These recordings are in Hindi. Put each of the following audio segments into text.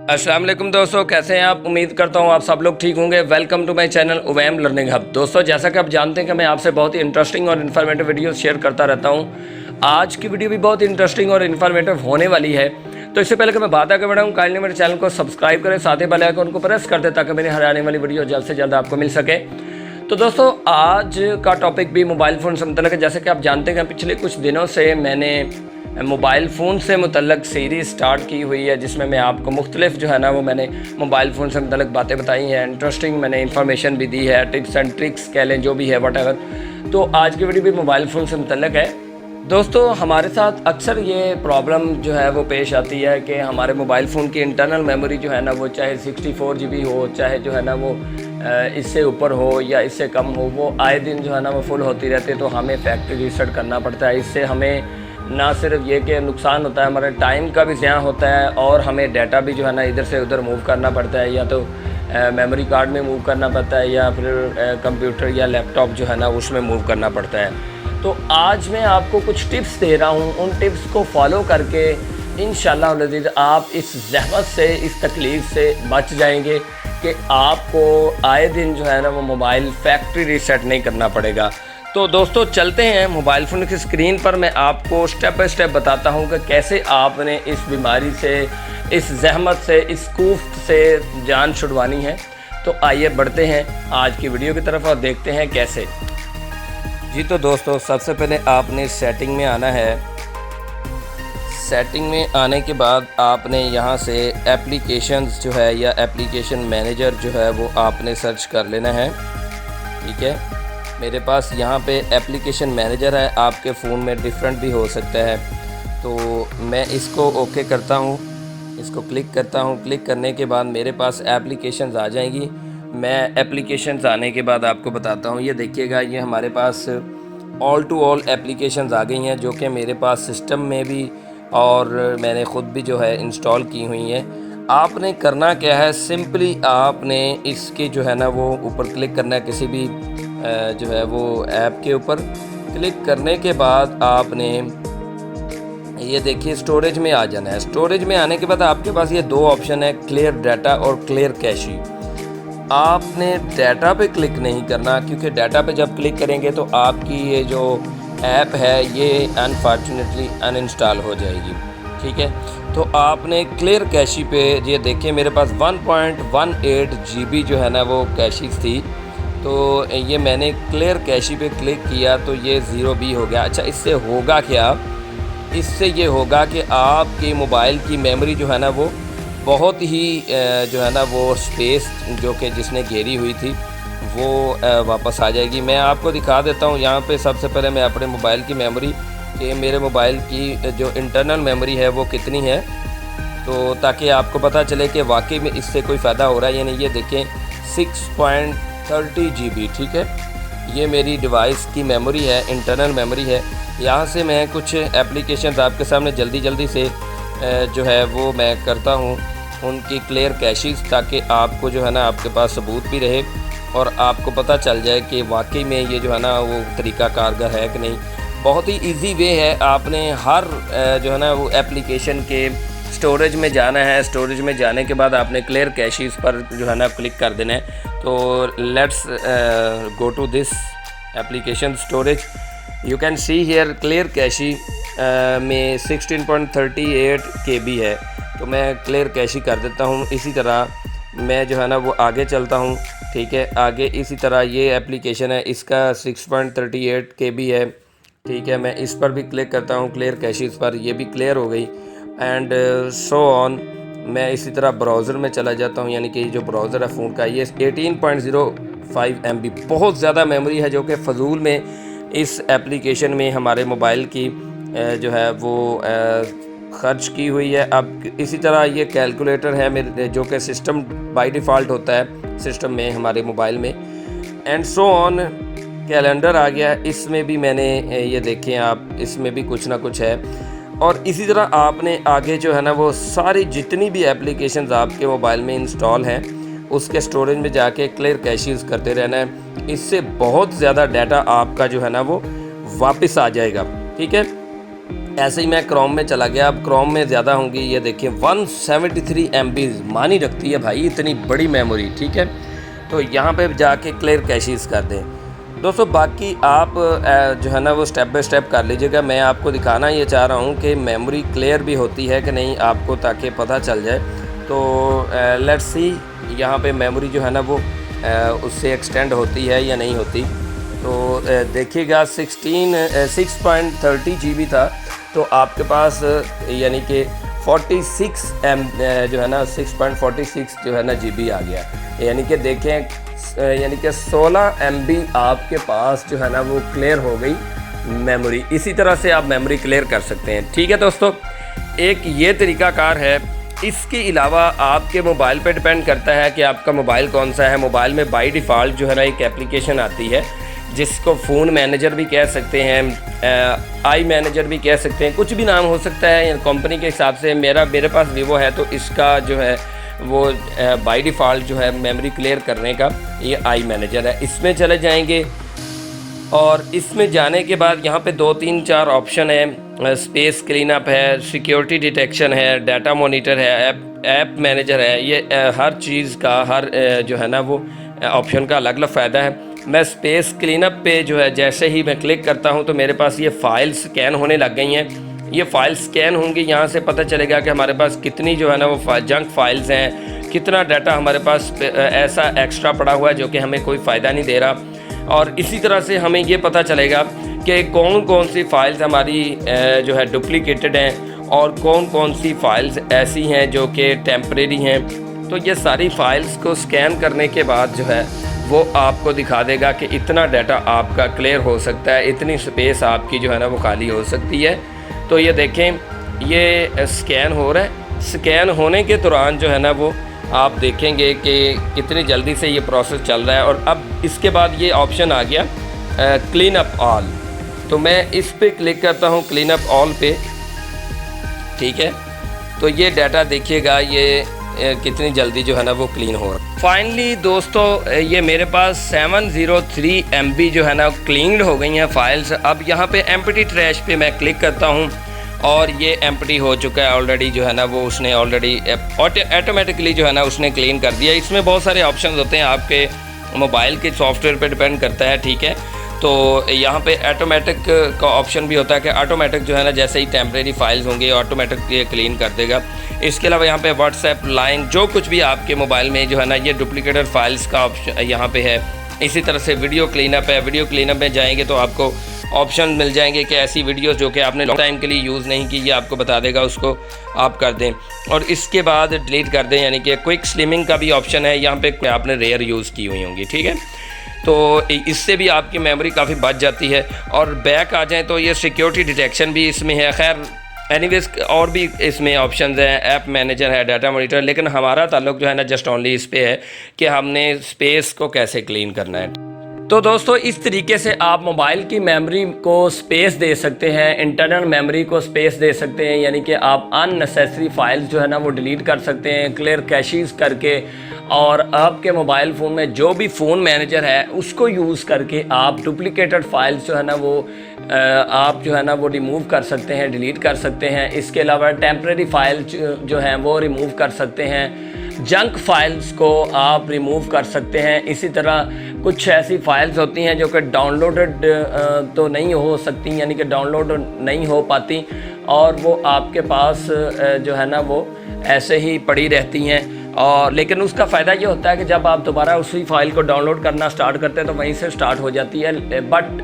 अस्सलाम वालेकुम दोस्तों, कैसे हैं आप। उम्मीद करता हूं आप सब लोग ठीक होंगे। Welcome to my channel Uwaim learning hub. दोस्तों, जैसा कि आप जानते हैं कि मैं आपसे बहुत ही इंटरेस्टिंग और इन्फॉर्मेटिव वीडियो शेयर करता रहता हूं। आज की वीडियो भी बहुत इंटरेस्टिंग और इन्फॉर्मेटिव होने वाली है। तो इससे पहले कि मैं बात आगे बढ़ाऊँ, काइंडली मेरे चैनल को सब्सक्राइब करें, साथ ही बेल आइकन को प्रेस कर दें ताकि मेरी हर आने वाली वीडियो जल्द से जल्द आपको मिल सके। तो दोस्तों, आज का टॉपिक भी मोबाइल फ़ोन से मुतल्लिक़ है। जैसे कि आप जानते हैं कि पिछले कुछ दिनों से मैंने मोबाइल फ़ोन से मुतल्लिक़ सीरीज़ स्टार्ट की हुई है, जिसमें मैं आपको मुख्तलिफ़ जो है ना वो मैंने मोबाइल फ़ोन से मुतल्लिक़ बातें बताई हैं। इंटरेस्टिंग मैंने इन्फॉर्मेशन भी दी है, टिप्स एंड ट्रिक्स कह लें, जो भी है वट। तो आज की वीडियो भी मोबाइल फ़ोन से मुतल्लिक़ है। दोस्तों, हमारे साथ अक्सर ये प्रॉब्लम जो है वो पेश आती है कि हमारे मोबाइल फ़ोन की इंटरनल मेमोरी जो है ना वो चाहे 64 GB हो, चाहे जो है ना वो इससे ऊपर हो या इससे कम हो, वो आए दिन जो है ना वो फुल होती रहती है। तो हमें फैक्ट्री रीसेट करना पड़ता है। इससे हमें ना सिर्फ ये कि नुकसान होता है, हमारे टाइम का भी ज़्यादा होता है और हमें डाटा भी जो है ना इधर से उधर मूव करना पड़ता है, या तो मेमोरी कार्ड में मूव करना पड़ता है या फिर कंप्यूटर या लैपटॉप जो है ना उसमें मूव करना पड़ता है। तो आज मैं आपको कुछ टिप्स दे रहा हूँ। उन टिप्स को फॉलो करके इंशाअल्लाह अज़ीज़ आप इस ज़हमत से, इस तकलीफ़ से बच जाएंगे कि आपको आए दिन जो है ना वो मोबाइल फैक्ट्री रीसेट नहीं करना पड़ेगा। तो दोस्तों, चलते हैं मोबाइल फ़ोन की स्क्रीन पर। मैं आपको स्टेप बाय स्टेप बताता हूँ कि कैसे आपने इस बीमारी से, इस ज़हमत से, इस कूफ से जान छुड़वानी है। तो आइए बढ़ते हैं आज की वीडियो की तरफ और देखते हैं कैसे। जी तो दोस्तों, सबसे पहले आपने सेटिंग में आना है। सेटिंग में आने के बाद आपने यहाँ से एप्लीकेशंस जो है या एप्लीकेशन मैनेजर जो है वो आपने सर्च कर लेना है। ठीक है, मेरे पास यहाँ पे एप्लीकेशन मैनेजर है। आपके फ़ोन में डिफरेंट भी हो सकता है। तो मैं इसको ओके करता हूँ, इसको क्लिक करता हूँ। क्लिक करने के बाद मेरे पास एप्लीकेशंस आ जाएंगी। मैं एप्लीकेशंस आने के बाद आपको बताता हूँ। ये देखिएगा, ये हमारे पास ऑल टू ऑल एप्लीकेशंस आ गई हैं, जो कि मेरे पास सिस्टम में भी और मैंने ख़ुद भी जो है इंस्टॉल की हुई हैं। आपने करना क्या है, सिंपली आपने इसके जो है ना वो ऊपर क्लिक करना है, किसी भी जो है वो ऐप के ऊपर क्लिक करने के बाद आपने ये देखिए स्टोरेज में आ जाना है। स्टोरेज में आने के बाद आपके पास ये दो ऑप्शन है, क्लियर डाटा और क्लियर कैशी। आपने डाटा पे क्लिक नहीं करना, क्योंकि डाटा पे जब क्लिक करेंगे तो आपकी ये जो ऐप है ये अनफॉर्चुनेटली अनइंस्टॉल हो जाएगी। ठीक है, तो आपने क्लियर कैशी पे, ये देखिए मेरे पास 1.18 GB जो है ना वो कैशीज थी। तो ये मैंने क्लियर कैशी पे क्लिक किया तो ये 0B हो गया। अच्छा, इससे होगा क्या? इससे ये होगा कि आपके मोबाइल की मेमोरी जो है ना वो बहुत ही जो है ना वो स्पेस जो कि जिसने घेरी हुई थी वो वापस आ जाएगी। मैं आपको दिखा देता हूँ यहाँ पे। सबसे पहले मैं अपने मोबाइल की मेमोरी कि मेरे मोबाइल की जो इंटरनल मेमोरी है वो कितनी है, तो ताकि आपको पता चले कि वाकई में इससे कोई फ़ायदा हो रहा है। यानी ये देखें 6.30 GB। ठीक है, ये मेरी डिवाइस की मेमोरी है, इंटरनल मेमोरी है। यहाँ से मैं कुछ एप्लीकेशन आपके सामने जल्दी से जो है वो मैं करता हूँ उनकी क्लियर कैशीज, ताकि आपको जो है ना आपके पास सबूत भी रहे और आपको पता चल जाए कि वाकई में ये जो है ना वो तरीका कारगर है कि नहीं। बहुत ही इजी वे है। आपने हर जो है ना वो एप्लीकेशन के स्टोरेज में जाना है। स्टोरेज में जाने के बाद आपने क्लियर कैशीज पर जो है ना क्लिक कर देना है। तो let's go to this application storage. You can see here clear cache में 16.38 KB है। तो मैं क्लियर कैशी कर देता हूँ। इसी तरह मैं जो है ना वो आगे चलता हूँ। ठीक है, आगे इसी तरह ये एप्लीकेशन है, इसका 6.38 KB है। ठीक है, मैं इस पर भी क्लिक करता हूँ क्लियर कैशीज पर, ये भी क्लियर हो गई। And so on. मैं इसी तरह ब्राउज़र में चला जाता हूँ, यानी कि जो ब्राउज़र है फ़ोन का, ये 18.05 MB बहुत ज़्यादा मेमोरी है, जो कि फ़जूल में इस एप्लीकेशन में हमारे मोबाइल की जो है वो ख़र्च की हुई है। अब इसी तरह ये कैलकुलेटर है मेरे, जो कि सिस्टम बाय डिफ़ॉल्ट होता है सिस्टम में हमारे मोबाइल में। And so on. कैलेंडर आ गया, इसमें भी मैंने ये देखें आप, इसमें भी कुछ ना कुछ है। और इसी तरह आपने आगे जो है ना वो सारी जितनी भी एप्लीकेशंस आपके मोबाइल में इंस्टॉल हैं उसके स्टोरेज में जाके क्लियर कैशीज करते रहना है। इससे बहुत ज़्यादा डाटा आपका जो है ना वो वापस आ जाएगा। ठीक है, ऐसे ही मैं क्रोम में चला गया। अब क्रोम में ज़्यादा होंगी, ये देखिए 173 MB मानी रखती है भाई, इतनी बड़ी मेमोरी, ठीक है। तो यहाँ पे जाके क्लियर कैशेस कर दें दोस्तों। बाकी आप जो है ना वो स्टेप बाय स्टेप कर लीजिएगा। मैं आपको दिखाना ये चाह रहा हूँ कि मेमोरी क्लियर भी होती है कि नहीं आपको, ताकि पता चल जाए। तो लेट्स सी यहाँ पे मेमोरी जो है ना वो उससे एक्सटेंड होती है या नहीं होती। तो देखिएगा 6.30 GB था, तो आपके पास यानी कि 46 जो है ना 6.46 जो है ना GB आ गया। यानी कि देखें, यानी कि 16 MB आपके पास जो है ना वो क्लियर हो गई मेमोरी। इसी तरह से आप मेमोरी क्लियर कर सकते हैं, ठीक है दोस्तों। एक ये तरीक़ाकार है। इसके अलावा आपके मोबाइल पे डिपेंड करता है कि आपका मोबाइल कौन सा है। मोबाइल में बाय डिफ़ॉल्ट जो है ना एक एप्लीकेशन आती है जिसको फ़ोन मैनेजर भी कह सकते हैं, आई मैनेजर भी कह सकते हैं, कुछ भी नाम हो सकता है कंपनी के हिसाब से। मेरे पास वीवो है, तो इसका जो है वो बाय डिफ़ॉल्ट जो है मेमोरी क्लियर करने का ये आई मैनेजर है। इसमें चले जाएंगे और इसमें जाने के बाद यहाँ पे 2-3-4 ऑप्शन है। स्पेस क्लीन अप है, सिक्योरिटी डिटेक्शन है, डाटा मॉनिटर है, ऐप मैनेजर है। ये हर चीज़ का, हर जो है ना वो ऑप्शन का अलग अलग फ़ायदा है। मैं स्पेस क्लीनअप पे जो है जैसे ही मैं क्लिक करता हूं तो मेरे पास ये फ़ाइल स्कैन होने लग गई हैं। ये फ़ाइल स्कैन होंगी, यहाँ से पता चलेगा कि हमारे पास कितनी जो है ना वो जंक फाइल्स हैं, कितना डाटा हमारे पास ऐसा एक्स्ट्रा पड़ा हुआ है जो कि हमें कोई फ़ायदा नहीं दे रहा। और इसी तरह से हमें ये पता चलेगा कि कौन कौन सी फ़ाइल्स हमारी जो है डुप्लिकेटेड हैं और कौन कौन सी फ़ाइल्स ऐसी हैं जो कि टेम्परेरी हैं। तो ये सारी फ़ाइल्स को स्कैन करने के बाद जो है वो आपको दिखा देगा कि इतना डाटा आपका क्लियर हो सकता है, इतनी स्पेस आपकी जो है ना वो खाली हो सकती है। तो ये देखें, ये स्कैन हो रहा है। स्कैन होने के दौरान जो है ना वो आप देखेंगे कि कितनी जल्दी से ये प्रोसेस चल रहा है। और अब इसके बाद ये ऑप्शन आ गया क्लीन अप ऑल। तो मैं इस पे क्लिक करता हूँ, क्लीन अप ऑल पे, ठीक है। तो ये डाटा देखिएगा, ये कितनी जल्दी जो है ना वो क्लीन हो रहा है। फाइनली दोस्तों, ये मेरे पास 703 MB जो है ना क्लीन्ड हो गई हैं फाइल्स। अब यहाँ पे एम्प्टी ट्रैश पे मैं क्लिक करता हूँ और ये एम्प्टी हो चुका है ऑलरेडी जो है ना वो उसने ऑलरेडी ऑटोमेटिकली जो है ना उसने क्लीन कर दिया। इसमें बहुत सारे ऑप्शन होते हैं, आपके मोबाइल के सॉफ्टवेयर पर डिपेंड करता है, ठीक है। तो यहाँ पे ऑटोमेटिक का ऑप्शन भी होता है कि ऑटोमेटिक जो है ना जैसे ही टेम्परेरी फाइल्स होंगे ऑटोमेटिक ये क्लीन कर देगा। इसके अलावा यहाँ पे व्हाट्सएप, लाइन, जो कुछ भी आपके मोबाइल में जो है ना ये डुप्लीकेटेड फाइल्स का ऑप्शन यहाँ पे है। इसी तरह से वीडियो क्लीनअप है। वीडियो क्लीनअप में जाएंगे तो आपको ऑप्शन मिल जाएंगे कि ऐसी वीडियोस जो कि आपने लॉन्ग टाइम के लिए यूज़ नहीं की, ये आपको बता देगा, उसको आप कर दें और इसके बाद डिलीट कर दें। यानी कि क्विक स्लिमिंग का भी ऑप्शन है यहाँ पे, आपने रेयर यूज़ की हुई होंगी, ठीक है। तो इससे भी आपकी मेमोरी काफ़ी बच जाती है। और बैक आ जाएँ तो ये सिक्योरिटी डिटेक्शन भी इसमें है। खैर एनीवेज और भी इसमें ऑप्शंस हैं, ऐप मैनेजर है, डाटा मॉनिटर, लेकिन हमारा ताल्लुक जो है ना जस्ट ओनली इस पे है कि हमने स्पेस को कैसे क्लीन करना है। तो दोस्तों, इस तरीके से आप मोबाइल की मेमोरी को स्पेस दे सकते हैं, इंटरनल मेमोरी को स्पेस दे सकते हैं। यानी कि आप अननेसेसरी फाइल्स जो है ना वो डिलीट कर सकते हैं क्लियर कैशेस करके। और आपके मोबाइल फ़ोन में जो भी फ़ोन मैनेजर है उसको यूज़ करके आप डुप्लिकेटेड फाइल्स जो है ना वो आप जो है ना वो रिमूव कर सकते हैं, डिलीट कर सकते हैं। इसके अलावा टेम्परेरी फाइल जो हैं वो रिमूव कर सकते हैं। जंक फाइल्स को आप रिमूव कर सकते हैं। इसी तरह कुछ ऐसी फाइल्स होती हैं जो कि डाउनलोडेड तो नहीं हो सकती, यानी कि डाउनलोड नहीं हो पाती और वो आपके पास जो है ना वो ऐसे ही पड़ी रहती हैं। और लेकिन उसका फ़ायदा ये होता है कि जब आप दोबारा उसी फाइल को डाउनलोड करना स्टार्ट करते हैं तो वहीं से स्टार्ट हो जाती है, बट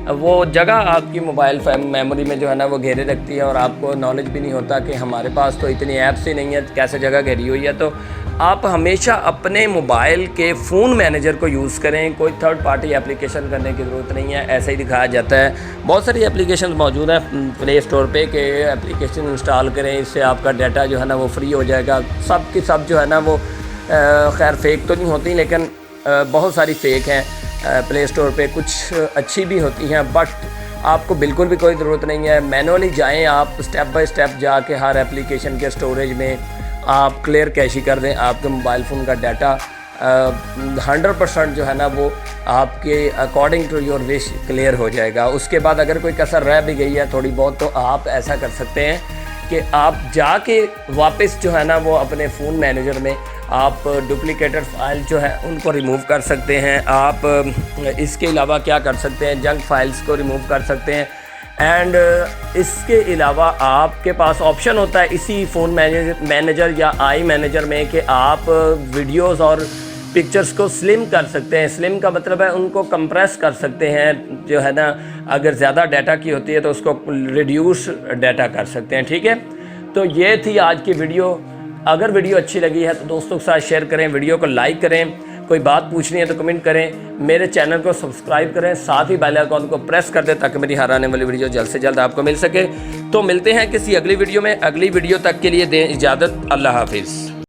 वो जगह आपकी मोबाइल मेमोरी में जो है ना वो घेरे रखती है और आपको नॉलेज भी नहीं होता कि हमारे पास तो इतनी ऐप्स ही नहीं है, कैसे जगह घेरी हुई है। तो आप हमेशा अपने मोबाइल के फ़ोन मैनेजर को यूज़ करें, कोई थर्ड पार्टी एप्लीकेशन करने की ज़रूरत नहीं है। ऐसे ही दिखाया जाता है, बहुत सारी एप्लीकेशन मौजूद है प्ले स्टोर पे कि एप्लीकेशन इंस्टॉल करें, इससे आपका डाटा जो है ना वो फ्री हो जाएगा। सब की सब जो है ना वो खैर फेक तो नहीं होती, लेकिन बहुत सारी फ़ेक हैं प्ले स्टोर पे, कुछ अच्छी भी होती हैं, बट आपको बिल्कुल भी कोई ज़रूरत नहीं है। मैनुअली जाएं आप, स्टेप बाय स्टेप जाके हर एप्लीकेशन के स्टोरेज में आप क्लियर कैशी कर दें, आपके मोबाइल फ़ोन का डाटा 100% जो है ना वो आपके according to your wish clear हो जाएगा। उसके बाद अगर कोई कसर रह भी गई है थोड़ी बहुत, तो आप ऐसा कर सकते हैं कि आप जाके वापस जो है ना वो अपने फ़ोन मैनेजर में आप डुप्लिकेटेड फाइल जो है उनको रिमूव कर सकते हैं। आप इसके अलावा क्या कर सकते हैं, जंक फाइल्स को रिमूव कर सकते हैं। एंड इसके अलावा आपके पास ऑप्शन होता है इसी फ़ोन मैनेजर या आई मैनेजर में कि आप वीडियोस और पिक्चर्स को स्लिम कर सकते हैं। स्लिम का मतलब है उनको कंप्रेस कर सकते हैं, जो है ना अगर ज़्यादा डाटा की होती है तो उसको रिड्यूस डाटा कर सकते हैं। ठीक है, तो ये थी आज की वीडियो। अगर वीडियो अच्छी लगी है तो दोस्तों के साथ शेयर करें, वीडियो को लाइक करें, कोई बात पूछनी है तो कमेंट करें, मेरे चैनल को सब्सक्राइब करें, साथ ही बेल आइकन को प्रेस कर दें ताकि मेरी हर आने वाली वीडियो जल्द से जल्द आपको मिल सके। तो मिलते हैं किसी अगली वीडियो में। अगली वीडियो तक के लिए दें इजाज़त। अल्लाह हाफिज़।